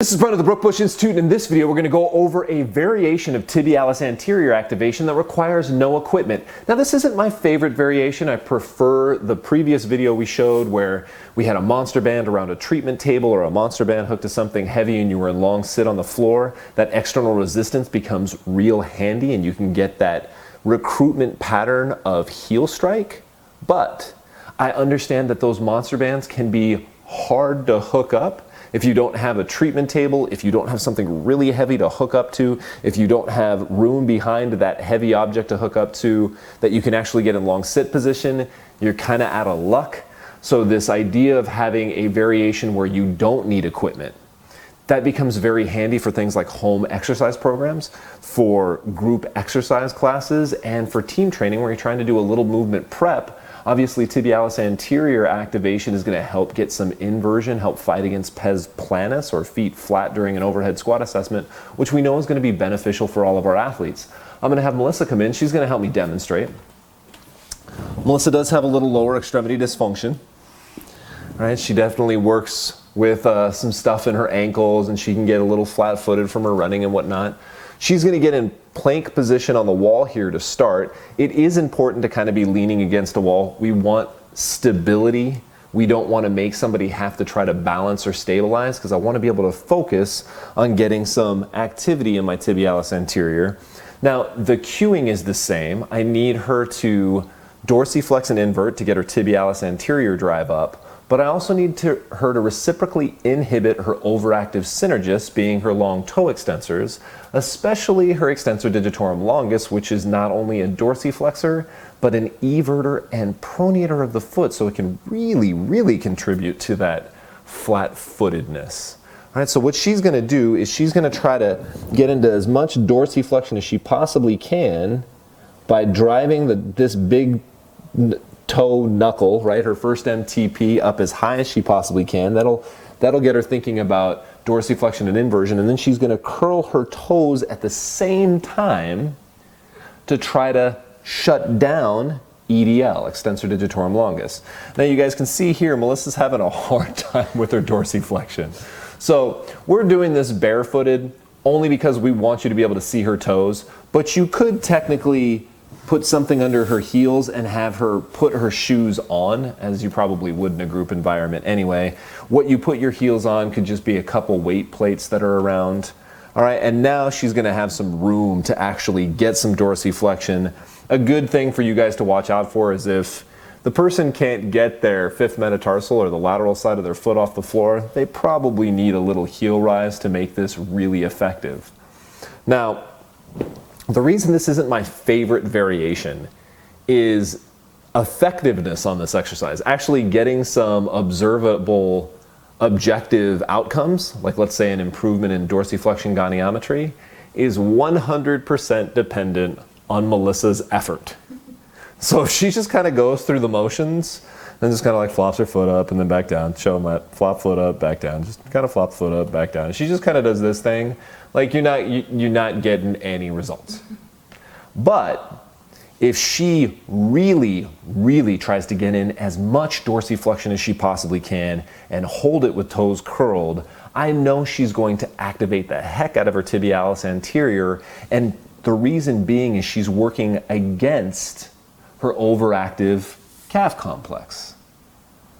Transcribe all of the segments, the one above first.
This is Brent of the Brookbush Institute, and in this video we're going to go over a variation of tibialis anterior activation that requires no equipment. Now this isn't my favorite variation. I prefer the previous video we showed where we had a monster band around a treatment table or a monster band hooked to something heavy and you were in long sit on the floor. That external resistance becomes real handy and you can get that recruitment pattern of heel strike. But I understand that those monster bands can be hard to hook up if you don't have a treatment table, if you don't have something really heavy to hook up to, if you don't have room behind that heavy object to hook up to that you can actually get in long sit position, you're kind of out of luck. So this idea of having a variation where you don't need equipment, that becomes very handy for things like home exercise programs, for group exercise classes, and for team training where you're trying to do a little movement prep. Obviously, tibialis anterior activation is going to help get some inversion, help fight against pes planus, or feet flat during an overhead squat assessment, which we know is going to be beneficial for all of our athletes. I'm going to have Melissa come in. She's going to help me demonstrate. Melissa does have a little lower extremity dysfunction. Right? She definitely works with some stuff in her ankles, and she can get a little flat-footed from her running and whatnot. She's going to get in plank position on the wall here to start. It is important to kind of be leaning against a wall. We want stability. We don't want to make somebody have to try to balance or stabilize, because I want to be able to focus on getting some activity in my tibialis anterior. Now, the cueing is the same. I need her to dorsiflex and invert to get her tibialis anterior drive up. But I also need her to reciprocally inhibit her overactive synergists, being her long toe extensors, especially her extensor digitorum longus, which is not only a dorsiflexor, but an everter and pronator of the foot, so it can really contribute to that flat-footedness. All right, so what she's going to do is she's going to try to get into as much dorsiflexion as she possibly can by driving this big toe knuckle, right, her first MTP up as high as she possibly can. That'll get her thinking about dorsiflexion and inversion, and then she's going to curl her toes at the same time to try to shut down EDL, extensor digitorum longus. Now you guys can see here, Melissa's having a hard time with her dorsiflexion. So we're doing this barefooted only because we want you to be able to see her toes, but you could technically put something under her heels and have her put her shoes on, as you probably would in a group environment anyway. What you put your heels on could just be a couple weight plates that are around. All right, and now she's going to have some room to actually get some dorsiflexion. A good thing for you guys to watch out for is if the person can't get their fifth metatarsal or the lateral side of their foot off the floor, they probably need a little heel rise to make this really effective. Now, the reason this isn't my favorite variation is effectiveness on this exercise. Actually getting some observable objective outcomes, like let's say an improvement in dorsiflexion goniometry, is 100% dependent on Melissa's effort. So if she just kind of goes through the motions and just kind of like flops her foot up and then back down, show them that, flop foot up, back down, just kind of flop foot up, back down. She just kind of does this thing, like you're not getting any results. But if she really tries to get in as much dorsiflexion as she possibly can and hold it with toes curled, I know she's going to activate the heck out of her tibialis anterior, and the reason being is she's working against her overactive calf complex.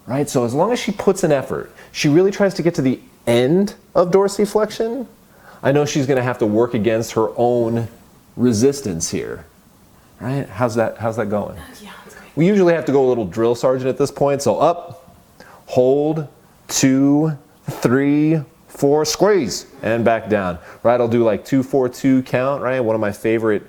Right? So as long as she puts an effort, she really tries to get to the end of dorsiflexion, I know she's going to have to work against her own resistance here. Right? How's that going? Yeah, it's great. We usually have to go a little drill sergeant at this point. So up, hold, 2, 3, 4, squeeze, and back down. Right? I'll do like 2, 4, 2 count, right? One of my favorite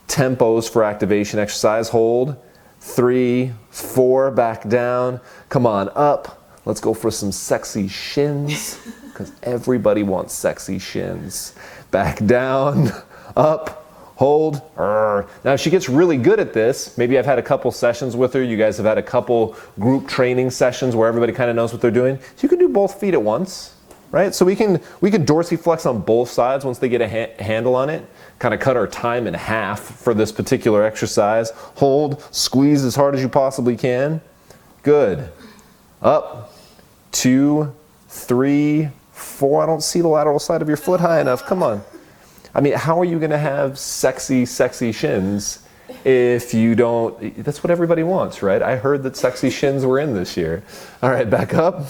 tempos for activation exercise. Hold, 3, 4, back down. Come on, up. Let's go for some sexy shins, because everybody wants sexy shins. Back down, up, hold. Now if she gets really good at this, maybe I've had a couple sessions with her, you guys have had a couple group training sessions where everybody kind of knows what they're doing. So you can do both feet at once, right? So we can dorsiflex on both sides once they get a handle on it. Kind of cut our time in half for this particular exercise. Hold, squeeze as hard as you possibly can. Good. Up, 2, 3, 4. 4. I don't see the lateral side of your foot high enough. Come on. I mean, how are you going to have sexy, sexy shins if you don't? That's what everybody wants, right? I heard that sexy shins were in this year. All right, back up.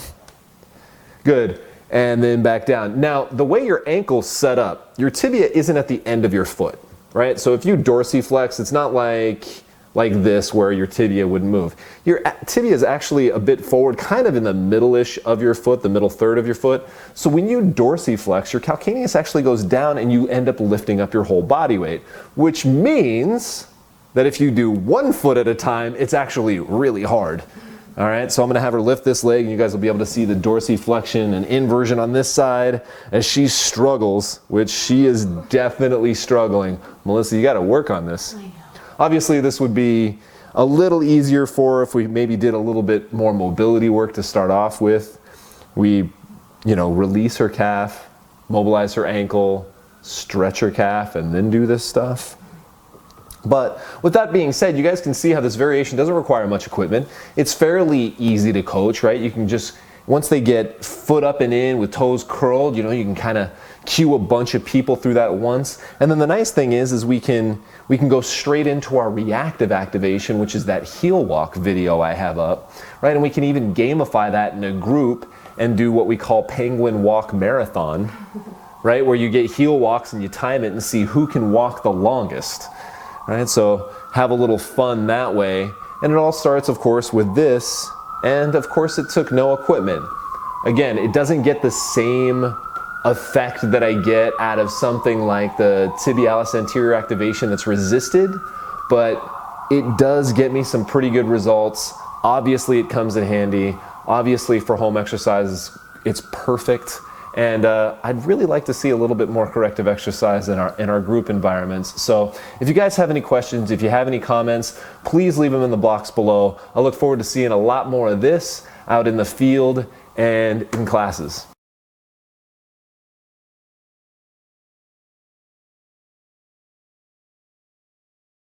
Good. And then back down. Now, the way your ankle's set up, your tibia isn't at the end of your foot, right? So if you dorsiflex, it's not like this where your tibia would move. Your tibia is actually a bit forward, kind of in the middle-ish of your foot, the middle third of your foot. So when you dorsiflex, your calcaneus actually goes down and you end up lifting up your whole body weight, which means that if you do one foot at a time, it's actually really hard. All right, so I'm gonna have her lift this leg and you guys will be able to see the dorsiflexion and inversion on this side as she struggles, which she is definitely struggling. Melissa, you gotta work on this. I know. Obviously, this would be a little easier for her if we maybe did a little bit more mobility work to start off with. We, release her calf, mobilize her ankle, stretch her calf, and then do this stuff. But with that being said, you guys can see how this variation doesn't require much equipment. It's fairly easy to coach, right? You can just, once they get foot up and in with toes curled, you can kind of cue a bunch of people through that once. And then the nice thing is we can go straight into our reactive activation, which is that heel walk video I have up, right? And we can even gamify that in a group and do what we call penguin walk marathon, right? Where you get heel walks and you time it and see who can walk the longest. Right, so have a little fun that way. And it all starts, of course, with this. And of course, it took no equipment. Again, it doesn't get the same effect that I get out of something like the tibialis anterior activation that's resisted, but it does get me some pretty good results. Obviously, it comes in handy. Obviously, for home exercises, it's perfect. And I'd really like to see a little bit more corrective exercise in our group environments. So if you guys have any questions, if you have any comments, please leave them in the box below. I look forward to seeing a lot more of this out in the field and in classes.